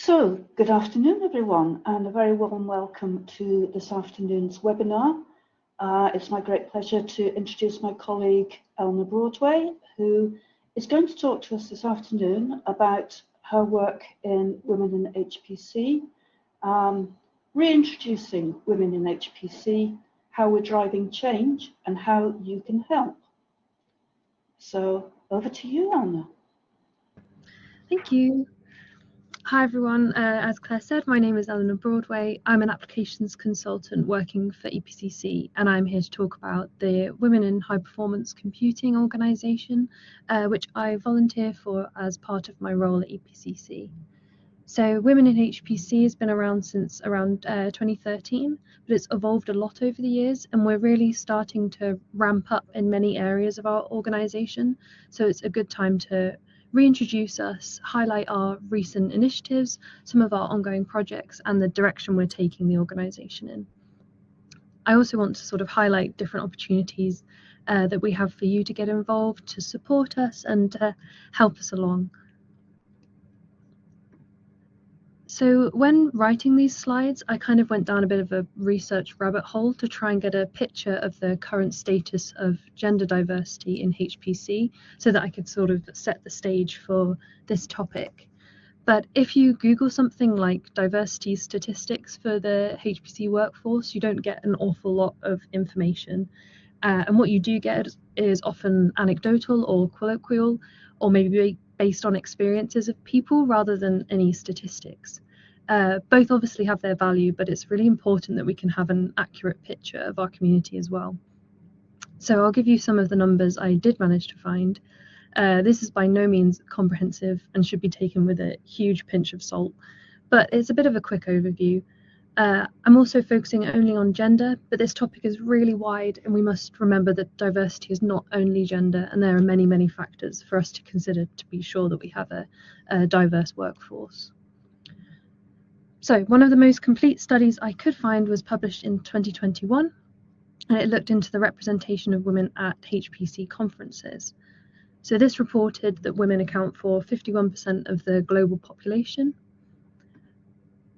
So, good afternoon everyone, and a very warm welcome to this afternoon's webinar. It's my great pleasure to introduce my colleague Eleanor Broadway, who is going to talk to us this afternoon about her work in Women in HPC, reintroducing women in HPC, how we're driving change and how you can help. So over to you, Eleanor. Thank you. Hi everyone, as Claire said, my name is Eleanor Broadway. I'm an applications consultant working for EPCC, and I'm here to talk about the Women in High Performance Computing organisation, which I volunteer for as part of my role at EPCC. So Women in HPC has been around since around 2013, but it's evolved a lot over the years, and we're really starting to ramp up in many areas of our organisation. So it's a good time to reintroduce us, highlight our recent initiatives, some of our ongoing projects, and the direction we're taking the organisation in. I also want to sort of highlight different opportunities that we have for you to get involved, to support us, and to help us along. So when writing these slides, I kind of went down a bit of a research rabbit hole to try and get a picture of the current status of gender diversity in HPC so that I could sort of set the stage for this topic. But if you Google something like diversity statistics for the HPC workforce, you don't get an awful lot of information. And what you do get is often anecdotal or colloquial, or maybe based on experiences of people rather than any statistics. Both obviously have their value, but it's really important that we can have an accurate picture of our community as well. So I'll give you some of the numbers I did manage to find. This is by no means comprehensive and should be taken with a huge pinch of salt, but it's a bit of a quick overview. I'm also focusing only on gender, but this topic is really wide, and we must remember that diversity is not only gender, and there are many, many factors for us to consider to be sure that we have a diverse workforce. So one of the most complete studies I could find was published in 2021, and it looked into the representation of women at HPC conferences. So this reported that women account for 51% of the global population.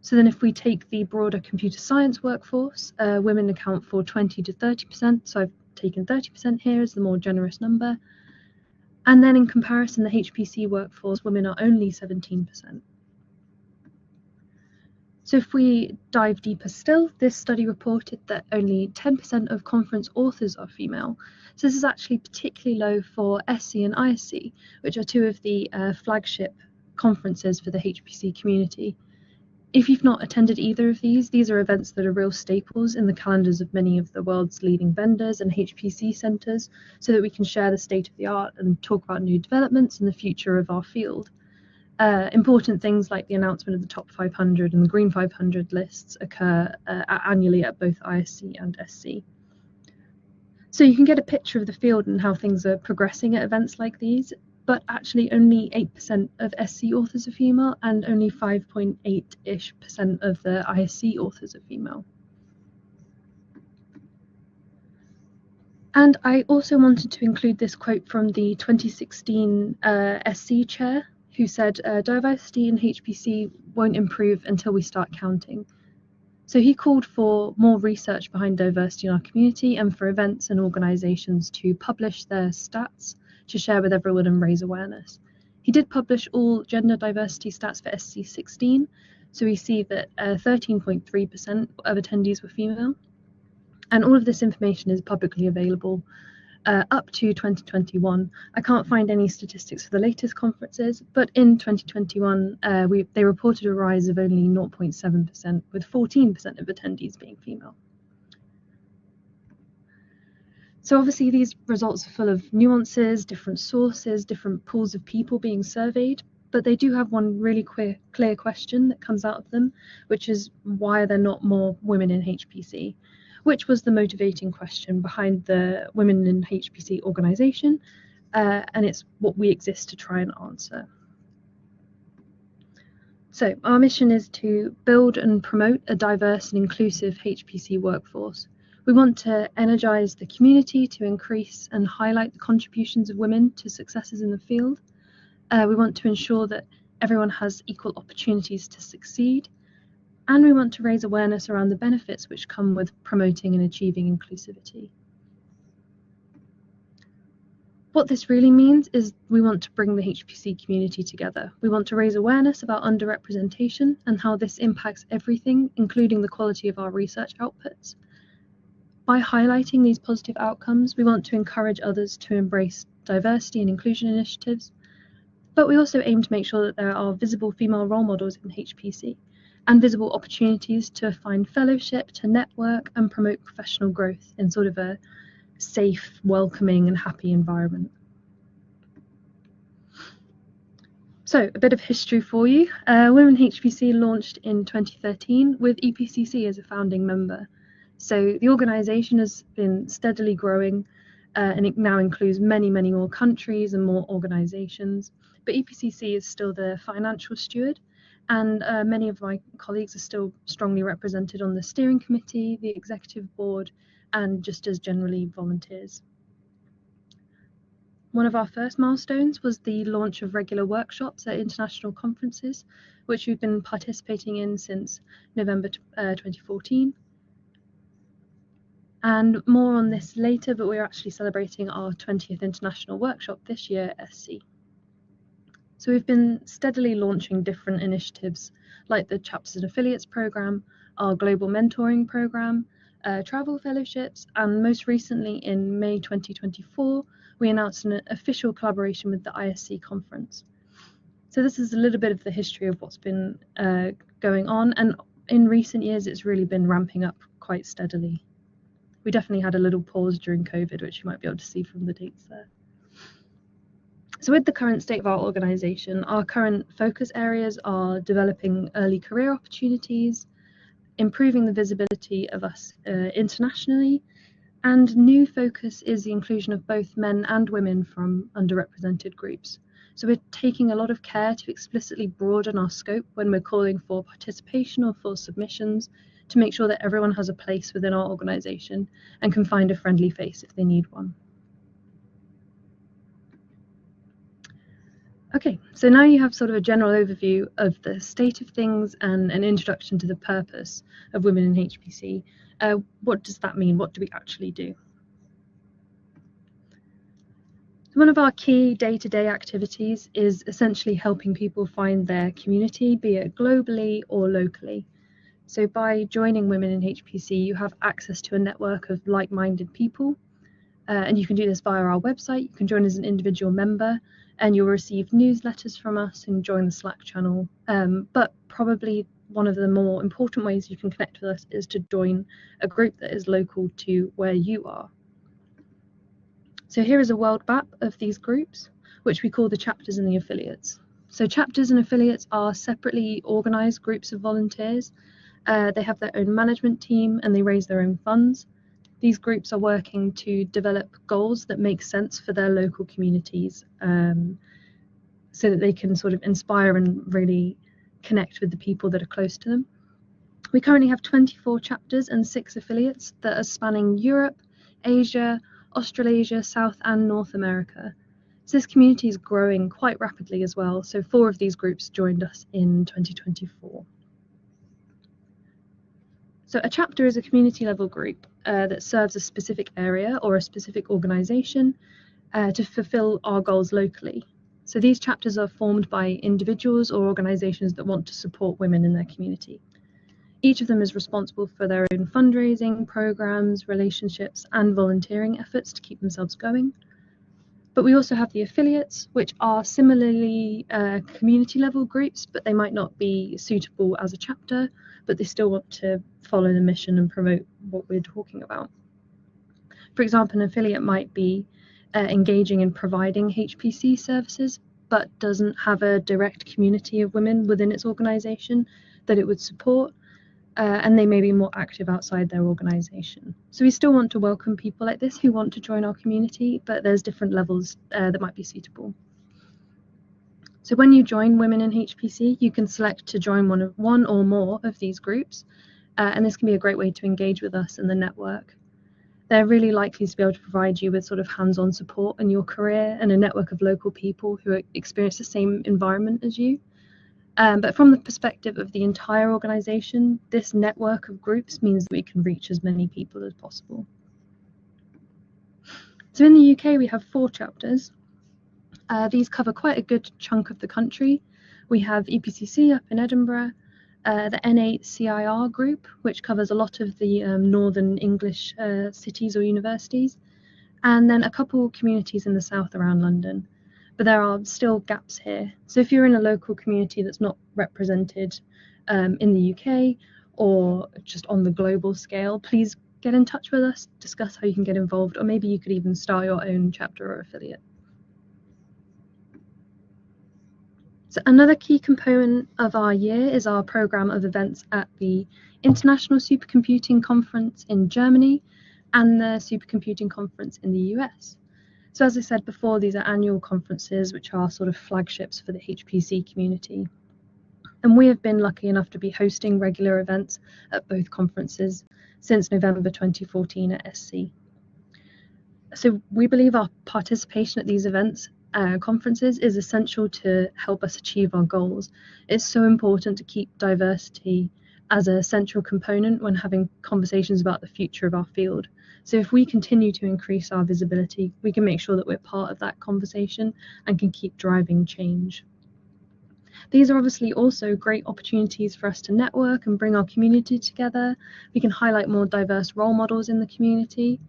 So then if we take the broader computer science workforce, women account for 20 to 30%, so I've taken 30% here as the more generous number. And then in comparison, the HPC workforce, women are only 17%. So if we dive deeper still, this study reported that only 10% of conference authors are female. So this is actually particularly low for SC and ISC, which are two of the flagship conferences for the HPC community. If you've not attended either of these are events that are real staples in the calendars of many of the world's leading vendors and HPC centres, so that we can share the state of the art and talk about new developments and the future of our field. Important things like the announcement of the top 500 and the green 500 lists occur annually at both ISC and SC. So you can get a picture of the field and how things are progressing at events like these, but actually only 8% of SC authors are female and only 5.8-ish% of the ISC authors are female. And I also wanted to include this quote from the 2016 SC chair, who said, diversity in HPC won't improve until we start counting. So he called for more research behind diversity in our community and for events and organisations to publish their stats to share with everyone and raise awareness. He did publish all gender diversity stats for SC16, so we see that 13.3% of attendees were female, and all of this information is publicly available up to 2021. I can't find any statistics for the latest conferences, but in 2021 they reported a rise of only 0.7%, with 14% of attendees being female. So obviously these results are full of nuances, different sources, different pools of people being surveyed, but they do have one really clear question that comes out of them, which is why are there not more women in HPC? Which was the motivating question behind the Women in HPC organisation, and it's what we exist to try and answer. So our mission is to build and promote a diverse and inclusive HPC workforce. We want to energise the community to increase and highlight the contributions of women to successes in the field. We want to ensure that everyone has equal opportunities to succeed, and we want to raise awareness around the benefits which come with promoting and achieving inclusivity. What this really means is we want to bring the HPC community together. We want to raise awareness about underrepresentation and how this impacts everything, including the quality of our research outputs. By highlighting these positive outcomes, we want to encourage others to embrace diversity and inclusion initiatives, but we also aim to make sure that there are visible female role models in HPC and visible opportunities to find fellowship, to network and promote professional growth in sort of a safe, welcoming and happy environment. So a bit of history for you. Women HPC launched in 2013 with EPCC as a founding member. So the organisation has been steadily growing and it now includes many more countries and more organisations. But EPCC is still the financial steward, and many of my colleagues are still strongly represented on the steering committee, the executive board, and just as generally volunteers. One of our first milestones was the launch of regular workshops at international conferences, which we've been participating in since November 2014. And more on this later, but we're actually celebrating our 20th international workshop this year at SC. So we've been steadily launching different initiatives like the Chapters and Affiliates program, our global mentoring program, travel fellowships, and most recently in May 2024, we announced an official collaboration with the ISC conference. So this is a little bit of the history of what's been going on, and in recent years it's really been ramping up quite steadily. We definitely had a little pause during COVID, which you might be able to see from the dates there. So with the current state of our organisation, our current focus areas are developing early career opportunities, improving the visibility of us internationally, and new focus is the inclusion of both men and women from underrepresented groups. So we're taking a lot of care to explicitly broaden our scope when we're calling for participation or for submissions to make sure that everyone has a place within our organisation and can find a friendly face if they need one. Okay, so now you have sort of a general overview of the state of things and an introduction to the purpose of Women in HPC. What does that mean? What do we actually do? One of our key day-to-day activities is essentially helping people find their community, be it globally or locally. So by joining Women in HPC, you have access to a network of like-minded people, and you can do this via our website. You can join as an individual member, and you'll receive newsletters from us and join the Slack channel. But probably one of the more important ways you can connect with us is to join a group that is local to where you are. So here is a world map of these groups, which we call the chapters and the affiliates. So chapters and affiliates are separately organised groups of volunteers. They have their own management team and they raise their own funds. These groups are working to develop goals that make sense for their local communities, so that they can sort of inspire and really connect with the people that are close to them. We currently have 24 chapters and 6 affiliates that are spanning Europe, Asia, Australasia, South and North America. So this community is growing quite rapidly as well. So 4 of these groups joined us in 2024. So a chapter is a community level group that serves a specific area or a specific organisation to fulfil our goals locally. So these chapters are formed by individuals or organisations that want to support women in their community. Each of them is responsible for their own fundraising, programmes, relationships and volunteering efforts to keep themselves going. But we also have the affiliates, which are similarly community level groups, but they might not be suitable as a chapter, but they still want to follow the mission and promote what we're talking about. For example, an affiliate might be engaging in providing HPC services, but doesn't have a direct community of women within its organisation that it would support, and they may be more active outside their organisation. So we still want to welcome people like this who want to join our community, but there's different levels that might be suitable. So when you join Women in HPC, you can select to join one or more of these groups, and this can be a great way to engage with us in the network. They're really likely to be able to provide you with sort of hands-on support in your career and a network of local people who experience the same environment as you. But from the perspective of the entire organisation, this network of groups means that we can reach as many people as possible. So in the UK, we have 4 chapters. These cover quite a good chunk of the country. We have EPCC up in Edinburgh, the NACIR group, which covers a lot of the northern English cities or universities, and then a couple communities in the south around London. But there are still gaps here. So if you're in a local community that's not represented in the UK or just on the global scale, please get in touch with us, discuss how you can get involved, or maybe you could even start your own chapter or affiliate. So another key component of our year is our programme of events at the International Supercomputing Conference in Germany and the Supercomputing Conference in the US. So as I said before, these are annual conferences which are sort of flagships for the HPC community. And we have been lucky enough to be hosting regular events at both conferences since November 2014 at SC. So we believe our participation at these events conferences is essential to help us achieve our goals. It's so important to keep diversity as a central component when having conversations about the future of our field. So if we continue to increase our visibility, we can make sure that we're part of that conversation and can keep driving change. These are obviously also great opportunities for us to network and bring our community together. We can highlight more diverse role models in the community,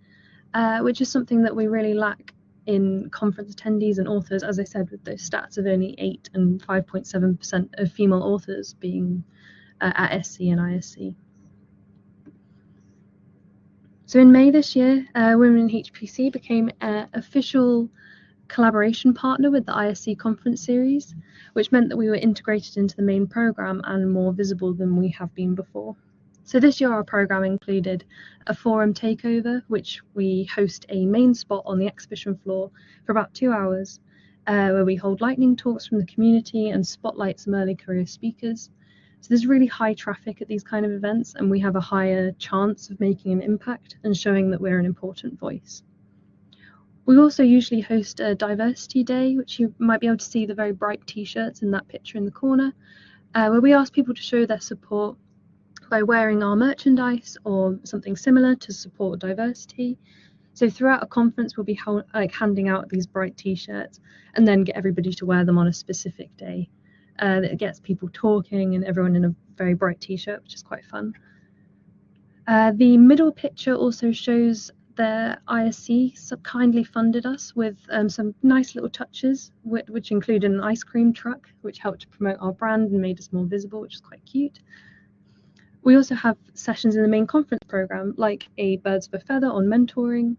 which is something that we really lack in conference attendees and authors, as I said, with those stats of only 8 and 5.7% of female authors being at SC and ISC. So in May this year, Women in HPC became an official collaboration partner with the ISC conference series, which meant that we were integrated into the main programme and more visible than we have been before. So this year our programme included a forum takeover, which we host a main spot on the exhibition floor for about 2 hours, where we hold lightning talks from the community and spotlight some early career speakers. So there's really high traffic at these kind of events, and we have a higher chance of making an impact and showing that we're an important voice. We also usually host a diversity day, which you might be able to see the very bright t-shirts in that picture in the corner, where we ask people to show their support by wearing our merchandise or something similar to support diversity. So throughout a conference, we'll be handing out these bright t-shirts and then get everybody to wear them on a specific day. That gets people talking and everyone in a very bright t-shirt, which is quite fun. The middle picture also shows the ISC kindly funded us with some nice little touches, which included an ice cream truck, which helped to promote our brand and made us more visible, which is quite cute. We also have sessions in the main conference programme, like a Birds of a Feather on mentoring,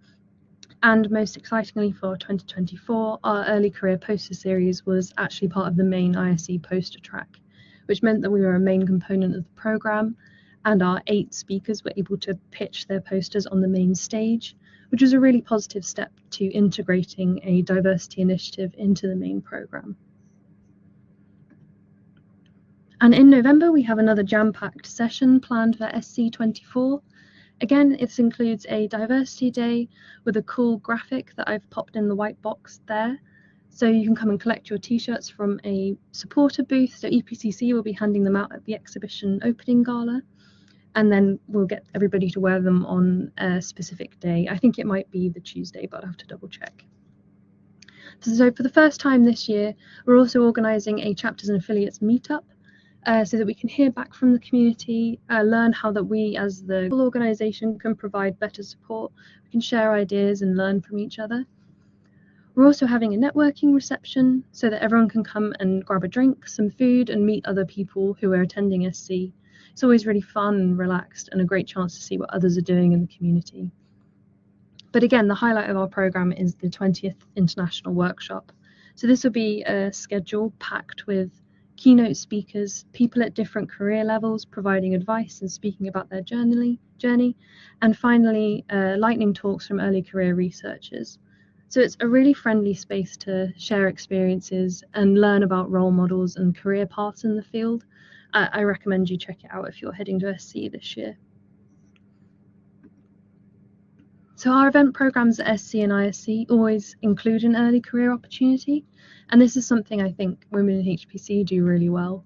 and most excitingly for 2024, our early career poster series was actually part of the main ISC poster track, which meant that we were a main component of the programme, and our 8 speakers were able to pitch their posters on the main stage, which was a really positive step to integrating a diversity initiative into the main programme. And in November, we have another jam-packed session planned for SC24. Again, this includes a diversity day with a cool graphic that I've popped in the white box there. So you can come and collect your t-shirts from a supporter booth. So EPCC will be handing them out at the exhibition opening gala. And then we'll get everybody to wear them on a specific day. I think it might be the Tuesday, but I'll have to double check. So for the first time this year, we're also organising a chapters and affiliates meetup, so that we can hear back from the community, learn how that we as the whole organisation can provide better support, we can share ideas and learn from each other. We're also having a networking reception so that everyone can come and grab a drink, some food, and meet other people who are attending SC. It's always really fun and relaxed and a great chance to see what others are doing in the community. But again, the highlight of our programme is the 20th International Workshop. So this will be a schedule packed with keynote speakers, people at different career levels providing advice and speaking about their journey, and finally lightning talks from early career researchers. So it's a really friendly space to share experiences and learn about role models and career paths in the field. I recommend you check it out if you're heading to SC this year. So our event programmes at SC and ISC always include an early career opportunity, and this is something I think women in HPC do really well.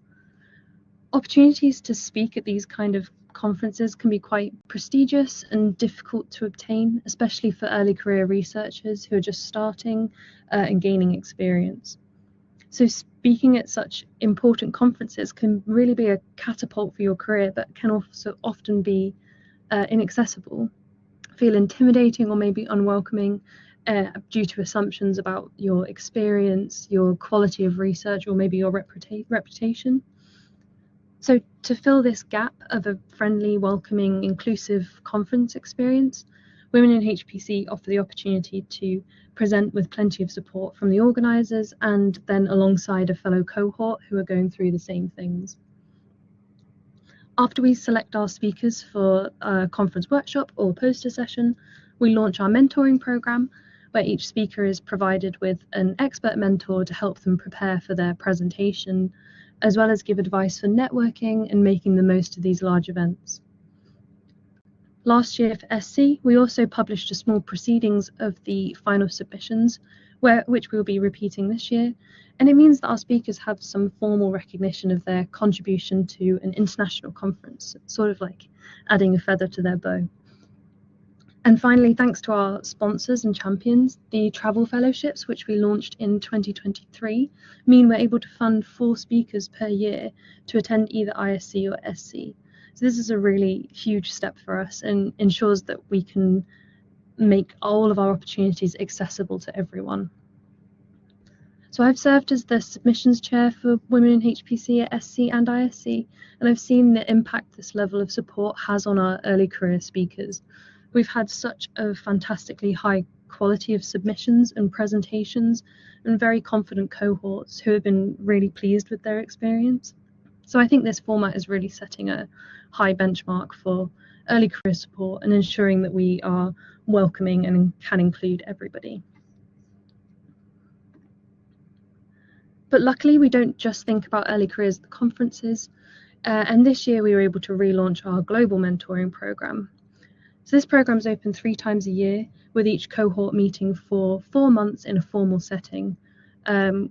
Opportunities to speak at these kind of conferences can be quite prestigious and difficult to obtain, especially for early career researchers who are just starting and gaining experience. So speaking at such important conferences can really be a catapult for your career, but can also often be inaccessible, feel intimidating or maybe unwelcoming due to assumptions about your experience, your quality of research, or maybe your reputation. So to fill this gap of a friendly, welcoming, inclusive conference experience, Women in HPC offer the opportunity to present with plenty of support from the organisers and then alongside a fellow cohort who are going through the same things. After we select our speakers for a conference workshop or poster session, we launch our mentoring programme, where each speaker is provided with an expert mentor to help them prepare for their presentation, as well as give advice for networking and making the most of these large events. Last year for SC, we also published a small proceedings of the final submissions, which we'll be repeating this year, and it means that our speakers have some formal recognition of their contribution to an international conference, sort of like adding a feather to their bow. And finally, thanks to our sponsors and champions, the travel fellowships, which we launched in 2023, mean we're able to fund 4 speakers per year to attend either ISC or SC. So this is a really huge step for us and ensures that we can make all of our opportunities accessible to everyone. So I've served as the submissions chair for Women in HPC at SC and ISC, and I've seen the impact this level of support has on our early career speakers. We've had such a fantastically high quality of submissions and presentations and very confident cohorts who have been really pleased with their experience. So I think this format is really setting a high benchmark for early career support and ensuring that we are welcoming and can include everybody. But luckily, we don't just think about early careers at the conferences, and this year we were able to relaunch our global mentoring program. So this program is open 3 times a year, with each cohort meeting for 4 months in a formal setting.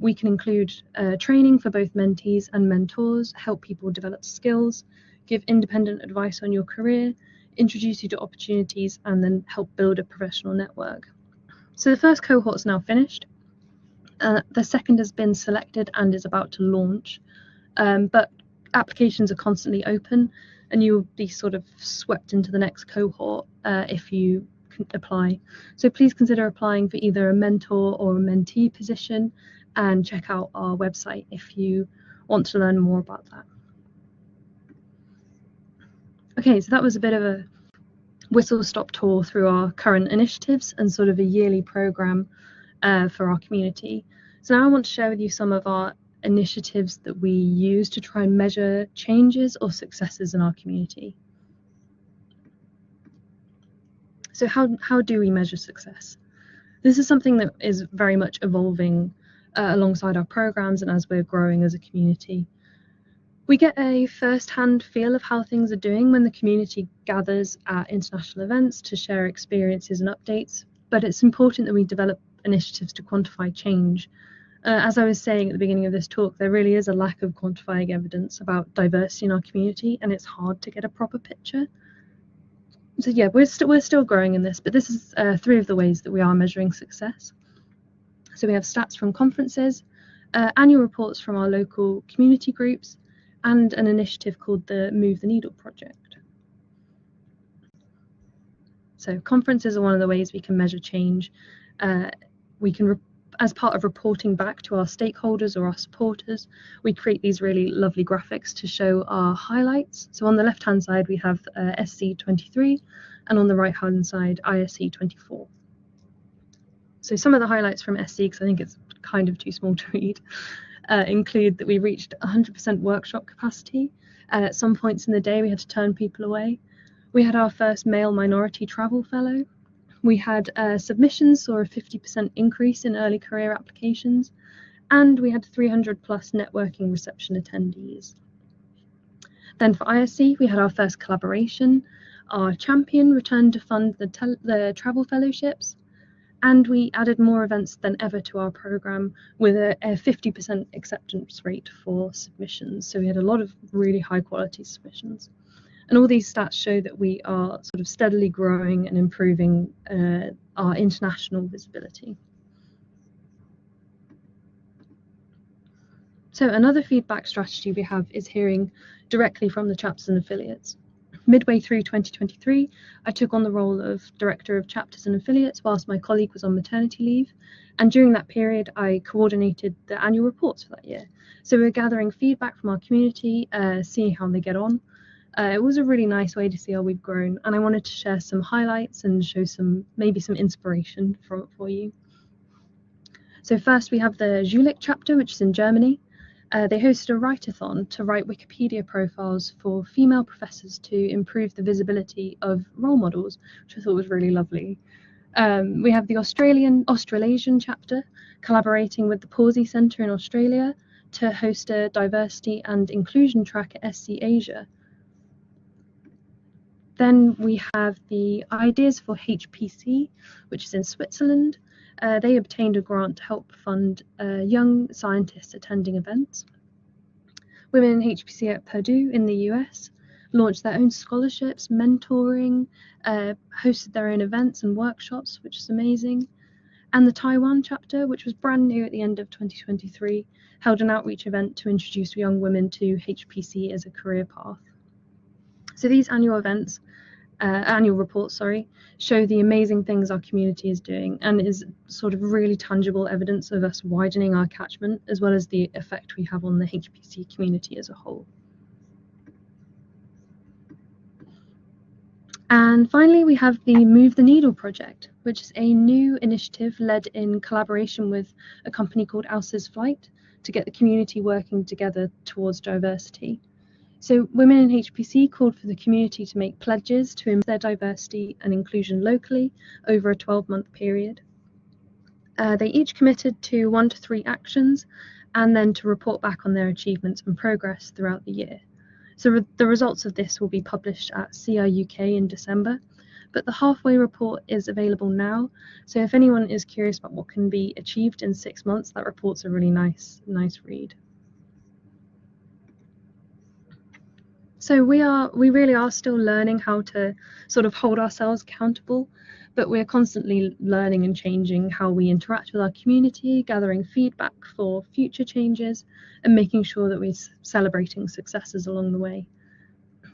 We can include training for both mentees and mentors, help people develop skills, give independent advice on your career, introduce you to opportunities, and then help build a professional network. So the first cohort is now finished. The second has been selected and is about to launch, but applications are constantly open, and you'll be sort of swept into the next cohort if you can apply. So please consider applying for either a mentor or a mentee position, and check out our website if you want to learn more about that. Okay, so that was a bit of a whistle-stop tour through our current initiatives and sort of a yearly program for our community. So now I want to share with you some of our initiatives that we use to try and measure changes or successes in our community. So how do we measure success? This is something that is very much evolving alongside our programs and as we're growing as a community. We get a first-hand feel of how things are doing when the community gathers at international events to share experiences and updates, but it's important that we develop initiatives to quantify change. As I was saying at the beginning of this talk, there really is a lack of quantifying evidence about diversity in our community, and it's hard to get a proper picture. So yeah, we're still growing in this, but this is 3 of the ways that we are measuring success. So we have stats from conferences, annual reports from our local community groups, and an initiative called the Move the Needle project. So conferences are one of the ways we can measure change. We can, as part of reporting back to our stakeholders or our supporters, we create these really lovely graphics to show our highlights. So on the left-hand side, we have SC23, and on the right-hand side, ISC24. So some of the highlights from SC, because I think it's kind of too small to read, include that we reached 100% workshop capacity. At some points in the day, we had to turn people away. We had our first male minority travel fellow. We had submissions saw a 50% increase in early career applications, and we had 300 plus networking reception attendees. Then for ISC, we had our first collaboration. Our champion returned to fund the travel fellowships, And we added more events than ever to our program with a 50% acceptance rate for submissions. So we had a lot of really high quality submissions. And all these stats show that we are sort of steadily growing and improving our international visibility. So another feedback strategy we have is hearing directly from the chapters and affiliates. Midway through 2023, I took on the role of Director of Chapters and Affiliates whilst my colleague was on maternity leave. And during that period, I coordinated the annual reports for that year. So we were gathering feedback from our community, seeing how they get on. It was a really nice way to see how we've grown. And I wanted to share some highlights and show maybe some inspiration for you. So first we have the Jülich chapter, which is in Germany. They hosted a write-a-thon to write Wikipedia profiles for female professors to improve the visibility of role models, which I thought was really lovely. We have the Australasian chapter collaborating with the Pawsey Centre in Australia to host a diversity and inclusion track at SC Asia. Then we have the Ideas for HPC, which is in Switzerland. They obtained a grant to help fund young scientists attending events. Women in HPC at Purdue in the US launched their own scholarships, mentoring, hosted their own events and workshops, which is amazing. And the Taiwan chapter, which was brand new at the end of 2023, held an outreach event to introduce young women to HPC as a career path. So these annual reports, show the amazing things our community is doing and is sort of really tangible evidence of us widening our catchment as well as the effect we have on the HPC community as a whole. And finally, we have the Move the Needle project, which is a new initiative led in collaboration with a company called Alsa's Flight to get the community working together towards diversity. So women in HPC called for the community to make pledges to improve their diversity and inclusion locally over a 12-month period. They each committed to 1 to 3 actions and then to report back on their achievements and progress throughout the year. So the results of this will be published at CI UK in December, but the halfway report is available now. So if anyone is curious about what can be achieved in 6 months, that report's a really nice read. So we really are still learning how to sort of hold ourselves accountable, but we're constantly learning and changing how we interact with our community, gathering feedback for future changes, and making sure that we're celebrating successes along the way.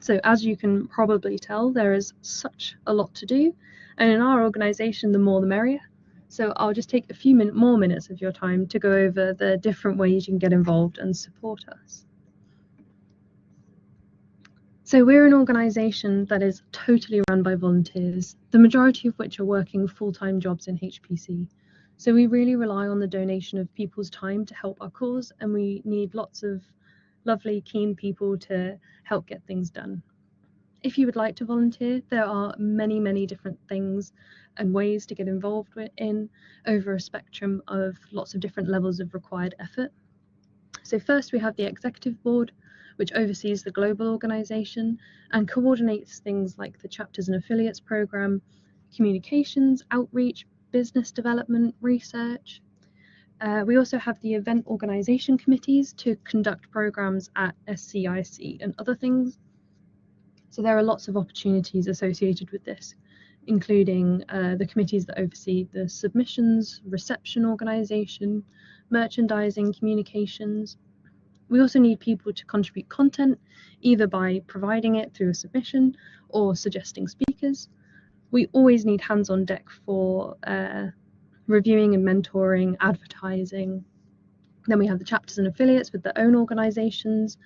So as you can probably tell, there is such a lot to do, and in our organisation, the more the merrier. So I'll just take a few more minutes of your time to go over the different ways you can get involved and support us. So we're an organisation that is totally run by volunteers, the majority of which are working full-time jobs in HPC. So we really rely on the donation of people's time to help our cause, and we need lots of lovely, keen people to help get things done. If you would like to volunteer, there are many different things and ways to get involved in over a spectrum of lots of different levels of required effort. So first we have the executive board, which oversees the global organisation and coordinates things like the chapters and affiliates programme, communications, outreach, business development, research. We also have the event organisation committees to conduct programmes at SCIC and other things. So there are lots of opportunities associated with this, including the committees that oversee the submissions, reception organisation, merchandising, communications. We also need people to contribute content, either by providing it through a submission or suggesting speakers. We always need hands on deck for reviewing and mentoring, advertising. Then we have the chapters and affiliates with their own organisations,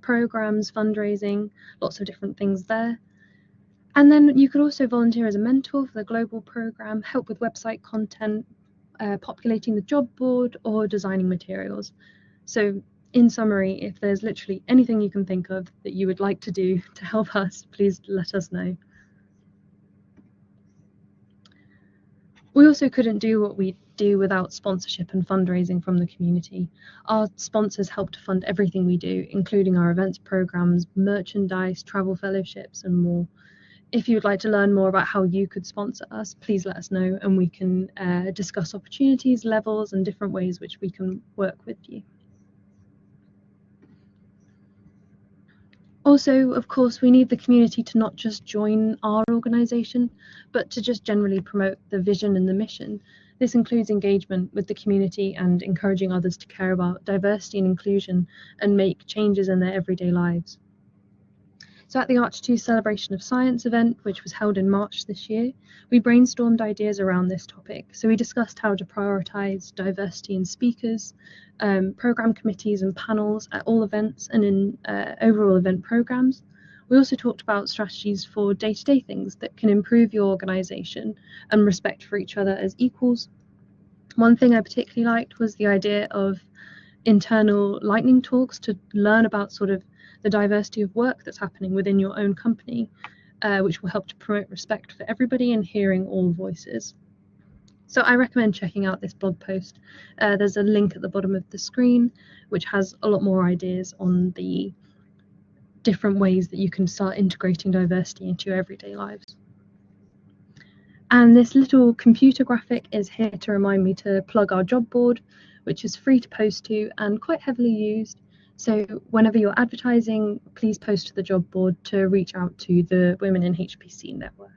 programmes, fundraising, lots of different things there. And then you could also volunteer as a mentor for the global programme, help with website content, populating the job board, or designing materials. So in summary, if there's literally anything you can think of that you would like to do to help us, please let us know. We also couldn't do what we do without sponsorship and fundraising from the community. Our sponsors help to fund everything we do, including our events programs, merchandise, travel fellowships, and more. if you'd like to learn more about how you could sponsor us, please let us know, and we can discuss opportunities, levels, and different ways which we can work with you. Also, of course, we need the community to not just join our organisation, but to just generally promote the vision and the mission. This includes engagement with the community and encouraging others to care about diversity and inclusion and make changes in their everyday lives. So at the ARCHER2 Celebration of Science event, which was held in March this year, we brainstormed ideas around this topic. So we discussed how to prioritise diversity in speakers, programme committees and panels at all events and in overall event programmes. We also talked about strategies for day-to-day things that can improve your organisation and respect for each other as equals. One thing I particularly liked was the idea of internal lightning talks to learn about sort of the diversity of work that's happening within your own company, which will help to promote respect for everybody and hearing all voices. So I recommend checking out this blog post. There's a link at the bottom of the screen, which has a lot more ideas on the different ways that you can start integrating diversity into your everyday lives. And this little computer graphic is here to remind me to plug our job board, which is free to post to and quite heavily used. So whenever you're advertising, please post to the job board to reach out to the Women in HPC network.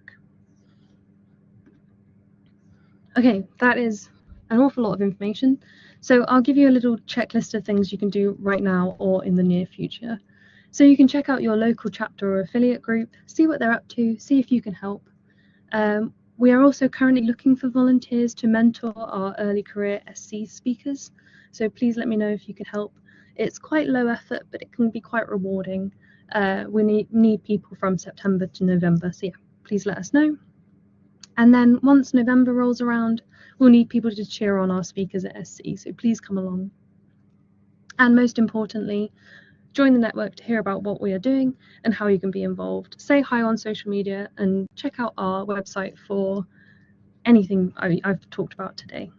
Okay, that is an awful lot of information. So I'll give you a little checklist of things you can do right now or in the near future. So you can check out your local chapter or affiliate group, see what they're up to, see if you can help. We are also currently looking for volunteers to mentor our early career SC speakers. So please let me know if you can help. It's quite low effort, but it can be quite rewarding. We need people from September to November, so yeah, please let us know. And then once November rolls around, we'll need people to cheer on our speakers at SC, so please come along. And most importantly, join the network to hear about what we are doing and how you can be involved. Say hi on social media and check out our website for anything I've talked about today.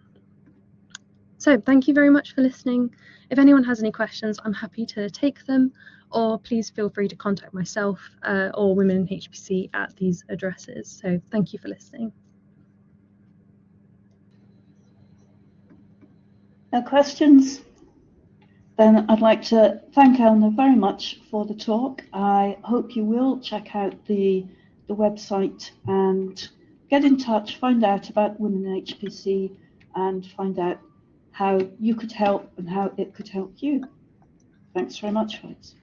So thank you very much for listening. If anyone has any questions, I'm happy to take them, or please feel free to contact myself or Women in HPC at these addresses. So thank you for listening. No questions? Then I'd like to thank Eleanor very much for the talk. I hope you will check out the website and get in touch, find out about Women in HPC and find out how you could help and how it could help you. Thanks very much, folks.